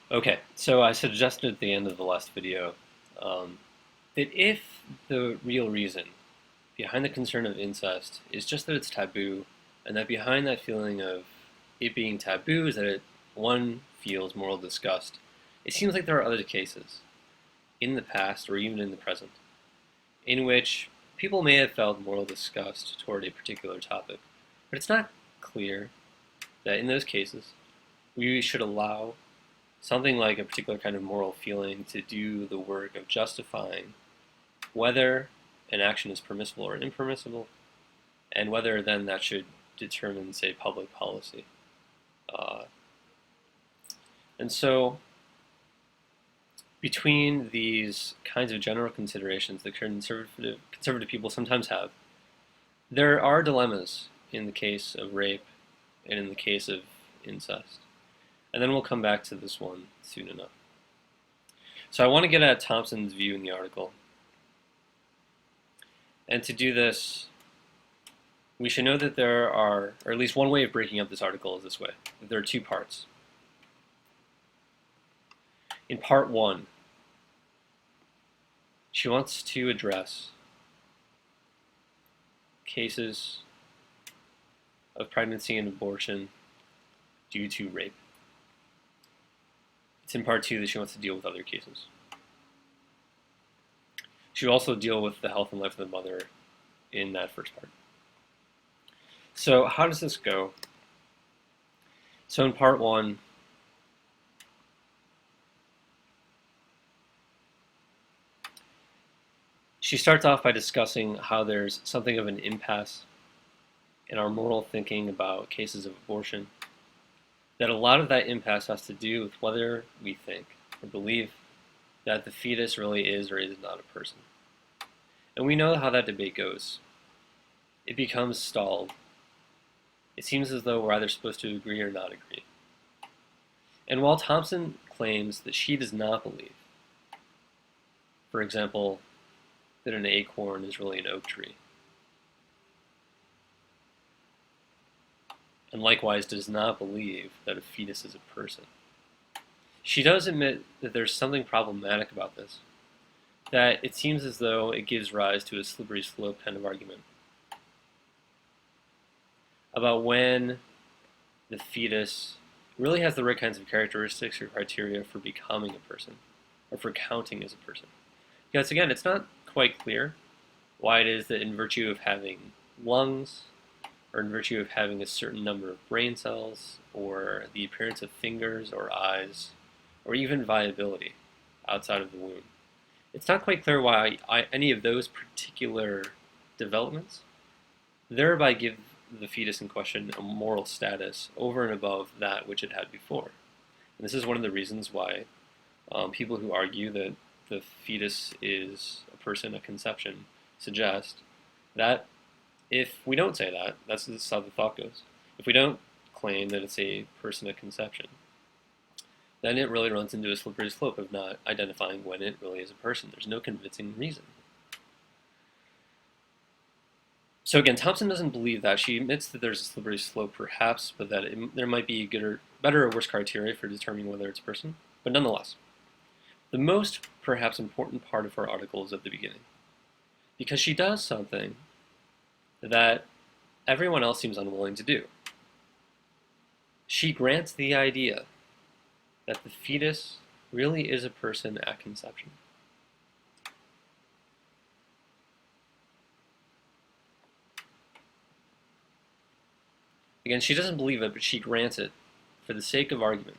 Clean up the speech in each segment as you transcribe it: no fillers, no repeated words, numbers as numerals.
Okay, so I suggested at the end of the last video um, that if the real reason behind the concern of incest is just that it's taboo, and that behind that feeling of it being taboo is that one feels moral disgust, it seems like there are other cases in the past or even in the present in which people may have felt moral disgust toward a particular topic, but it's not clear that in those cases we should allow something like a particular kind of moral feeling to do the work of justifying whether an action is permissible or impermissible, and whether then that should determine, say, public policy. Uh, and so, between these kinds of general considerations that conservative people sometimes have, there are dilemmas in the case of rape and in the case of incest. And then we'll come back to this one soon enough. So I want to get at Thomson's view in the article. And to do this, we should know that there are, or at least one way of breaking up this article is this way. There are two parts. In part one, she wants to address cases of pregnancy and abortion due to rape. It's in part two that she wants to deal with other cases. She will also deal with the health and life of the mother in that first part. So how does this go? So in part one, she starts off by discussing how there's something of an impasse in our moral thinking about cases of abortion, that a lot of that impasse has to do with whether we think or believe that the fetus really is or is not a person. And we know how that debate goes. It becomes stalled. It seems as though we're either supposed to agree or not agree. And while Thomson claims that she does not believe, for example, that an acorn is really an oak tree, and likewise does not believe that a fetus is a person, she does admit that there's something problematic about this, that it seems as though it gives rise to a slippery slope kind of argument about when the fetus really has the right kinds of characteristics or criteria for becoming a person, or for counting as a person. Because again, it's not quite clear why it is that in virtue of having lungs, or in virtue of having a certain number of brain cells, or the appearance of fingers or eyes, or even viability outside of the womb, it's not quite clear why any of those particular developments thereby give the fetus in question a moral status over and above that which it had before. And this is one of the reasons why people who argue that the fetus is a person at conception suggest that if we don't say that, that's how the thought goes. If we don't claim that it's a person at conception, then it really runs into a slippery slope of not identifying when it really is a person. There's no convincing reason. So again, Thomson doesn't believe that. She admits that there's a slippery slope perhaps, but that there might be better or worse criteria for determining whether it's a person. But nonetheless, the most perhaps important part of her article is at the beginning, because she does something that everyone else seems unwilling to do. She grants the idea that the fetus really is a person at conception. Again, she doesn't believe it, but she grants it for the sake of argument.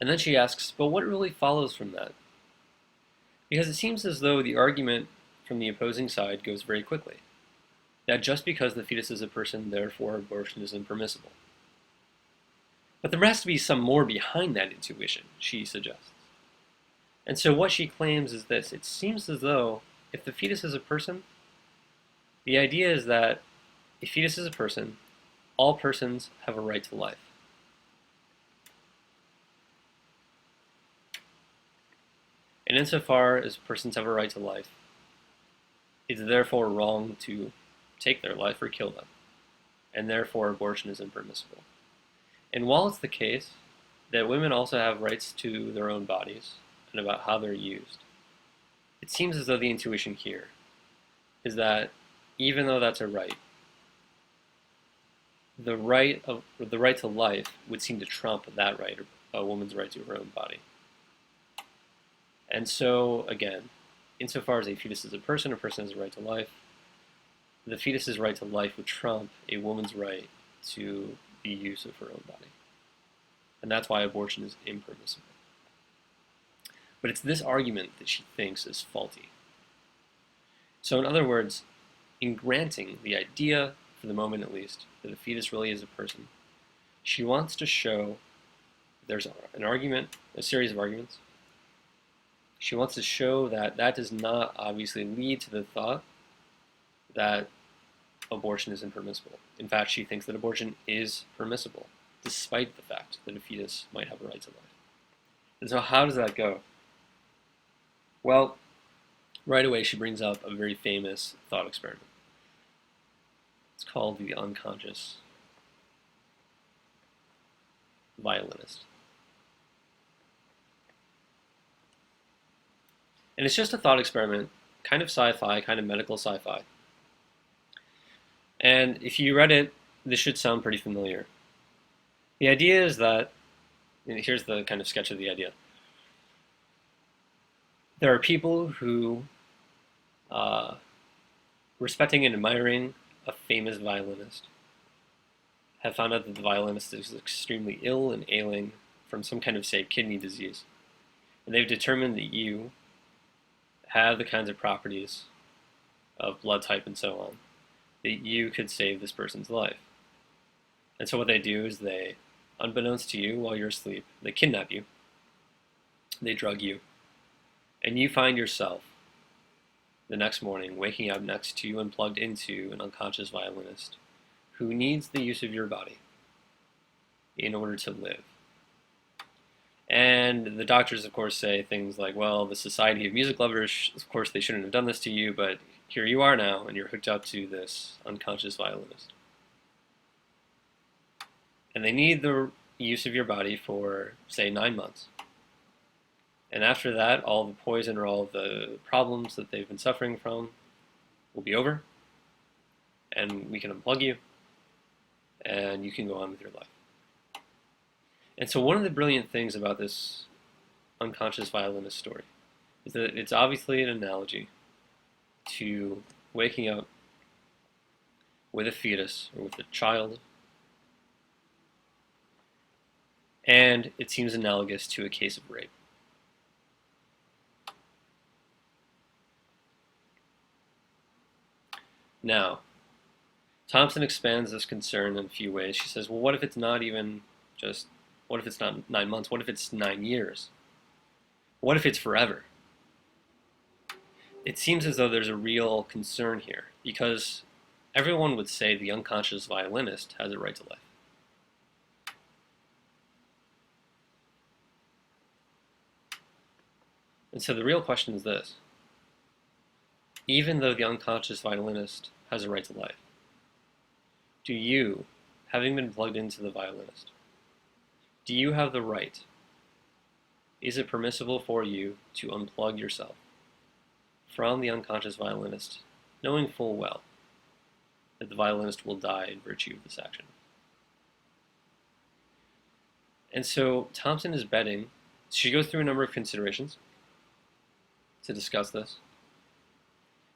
And then she asks, but what really follows from that? Because it seems as though the argument from the opposing side goes very quickly, that just because the fetus is a person, therefore abortion is impermissible. But there has to be some more behind that intuition, she suggests. And so what she claims is this: it seems as though if the fetus is a person, the idea is that a fetus is a person, all persons have a right to life. And insofar as persons have a right to life, it's therefore wrong to take their life or kill them, and therefore abortion is impermissible. And while it's the case that women also have rights to their own bodies and about how they're used. It seems as though the intuition here is that even though that's a right, the right to life would seem to trump that right, a woman's right to her own body. And so, again, insofar as a fetus is a person has a right to life, the fetus's right to life would trump a woman's right to the use of her own body. And that's why abortion is impermissible. But it's this argument that she thinks is faulty. So in other words, in granting the idea, for the moment at least, that a fetus really is a person, she wants to show there's an argument, a series of arguments. She wants to show that that does not obviously lead to the thought that abortion is impermissible. In fact, she thinks that abortion is permissible, despite the fact that a fetus might have a right to life. And so how does that go? Well, right away she brings up a very famous thought experiment. It's called the unconscious violinist. And it's just a thought experiment, kind of sci-fi, kind of medical sci-fi. And if you read it, this should sound pretty familiar. The idea is that, and here's the kind of sketch of the idea. There are people who, respecting and admiring a famous violinist, have found out that the violinist is extremely ill and ailing from some kind of, say, kidney disease. And they've determined that you have the kinds of properties of blood type and so on that you could save this person's life. And so what they do is they, unbeknownst to you while you're asleep, they kidnap you, they drug you, and you find yourself the next morning waking up next to and plugged into an unconscious violinist who needs the use of your body in order to live. And the doctors, of course, say things like, well, the Society of Music Lovers, of course, they shouldn't have done this to you, but here you are now, and you're hooked up to this unconscious violinist. And they need the use of your body for, say, 9 months. And after that, all the poison or all the problems that they've been suffering from will be over, and we can unplug you, and you can go on with your life. And so one of the brilliant things about this unconscious violinist story is that it's obviously an analogy to waking up with a fetus or with a child, and it seems analogous to a case of rape. Now, Thomson expands this concern in a few ways. She says, well, what if it's not even just, what if it's not 9 months? What if it's 9 years? What if it's forever? It seems as though there's a real concern here, because everyone would say the unconscious violinist has a right to life. And so the real question is this. Even though the unconscious violinist has a right to life, do you, having been plugged into the violinist, do you have the right? Is it permissible for you to unplug yourself from the unconscious violinist, knowing full well that the violinist will die in virtue of this action? And so Thomson is betting, she goes through a number of considerations to discuss this.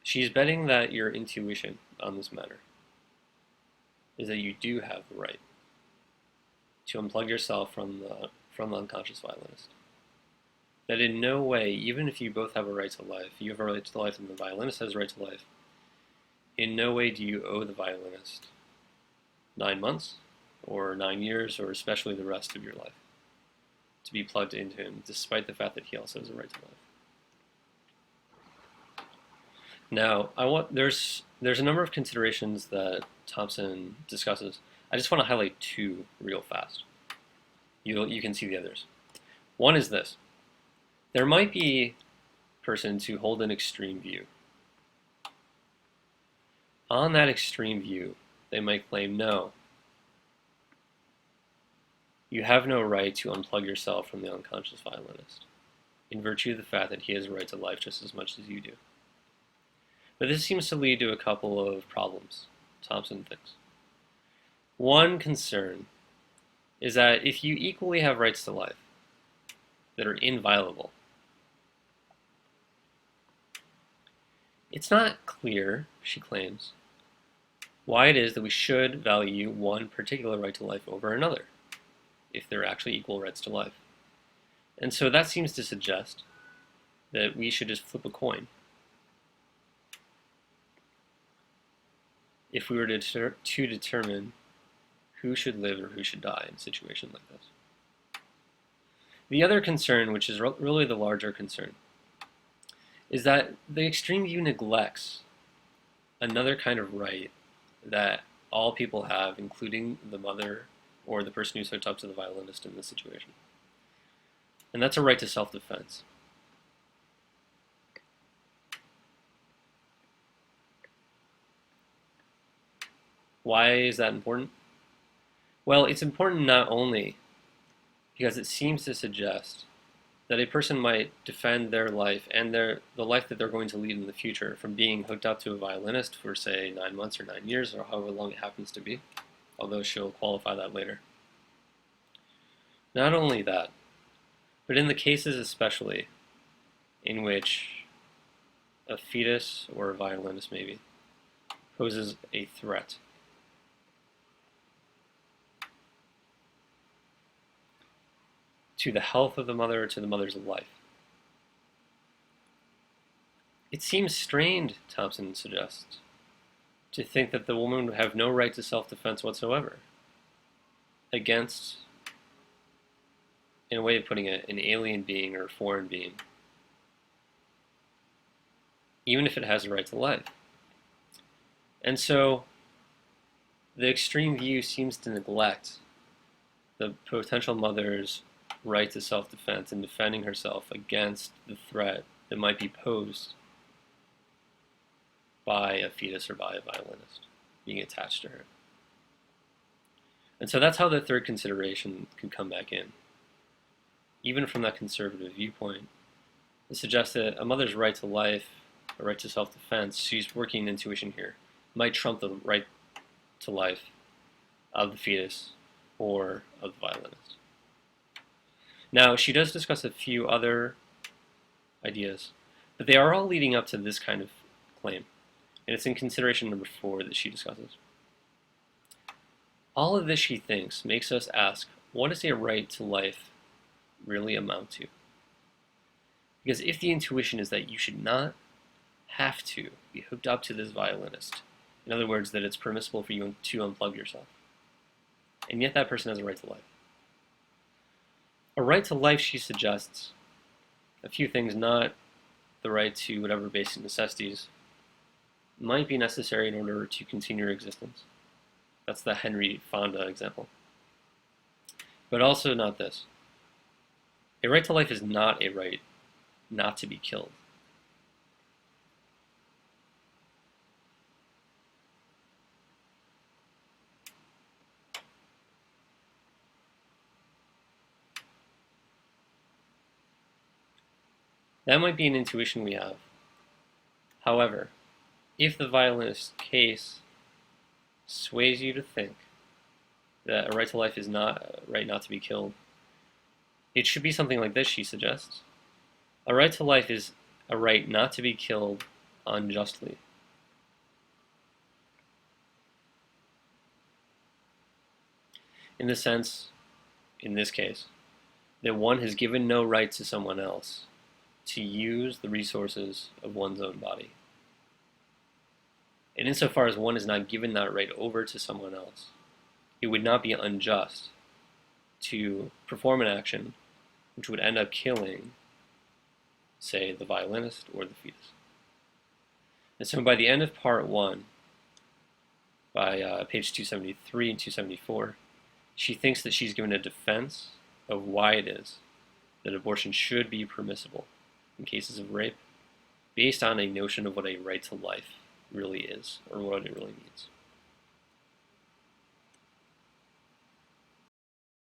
She's betting that your intuition on this matter is that you do have the right to unplug yourself from the unconscious violinist. That in no way, even if you both have a right to life, you have a right to life and the violinist has a right to life, in no way do you owe the violinist 9 months or 9 years or especially the rest of your life to be plugged into him, despite the fact that he also has a right to life. Now, there's a number of considerations that Thomson discusses. I just want to highlight two real fast. You can see the others. One is this. There might be persons who hold an extreme view. On that extreme view, they might claim, no, You have no right to unplug yourself from the unconscious violinist, in virtue of the fact that he has a right to life just as much as you do. But this seems to lead to a couple of problems, Thomson thinks. One concern is that if you equally have rights to life that are inviolable, it's not clear, she claims, why it is that we should value one particular right to life over another, if they're actually equal rights to life. And so that seems to suggest that we should just flip a coin. If we were to determine who should live or who should die in a situation like this. The other concern, which is really the larger concern, is that the extreme view neglects another kind of right that all people have, including the mother or the person who's hooked up to the violinist in this situation. And that's a right to self-defense. Why is that important? Well, it's important not only because it seems to suggest that a person might defend their life and the life that they're going to lead in the future from being hooked up to a violinist for, say, 9 months or 9 years, or however long it happens to be, although she'll qualify that later. Not only that, but in the cases especially in which a fetus or a violinist maybe poses a threat, to the health of the mother or to the mother's life. It seems strained, Thomson suggests, to think that the woman would have no right to self-defense whatsoever against, in a way of putting it, an alien being or a foreign being, even if it has a right to life. And so the extreme view seems to neglect the potential mother's right to self-defense and defending herself against the threat that might be posed by a fetus or by a violinist being attached to her. And so that's how the third consideration can come back in. Even from that conservative viewpoint, it suggests that a mother's right to life, a right to self-defense, she's working intuition here, might trump the right to life of the fetus or of the violinist. Now, she does discuss a few other ideas, but they are all leading up to this kind of claim, and it's in consideration number 4 that she discusses. All of this, she thinks, makes us ask, what does a right to life really amount to? Because if the intuition is that you should not have to be hooked up to this violinist, in other words, that it's permissible for you to unplug yourself, and yet that person has a right to life. A right to life, she suggests, a few things, not the right to whatever basic necessities might be necessary in order to continue your existence. That's the Henry Fonda example. But also not this. A right to life is not a right not to be killed. That might be an intuition we have. However, if the violinist's case sways you to think that a right to life is not a right not to be killed, it should be something like this, she suggests. A right to life is a right not to be killed unjustly. In the sense, in this case, that one has given no right to someone else to use the resources of one's own body. And insofar as one is not given that right over to someone else, it would not be unjust to perform an action which would end up killing, say, the violinist or the fetus. And so by the end of part 1, by page 273 and 274, she thinks that she's given a defense of why it is that abortion should be permissible in cases of rape, based on a notion of what a right to life really is, or what it really means.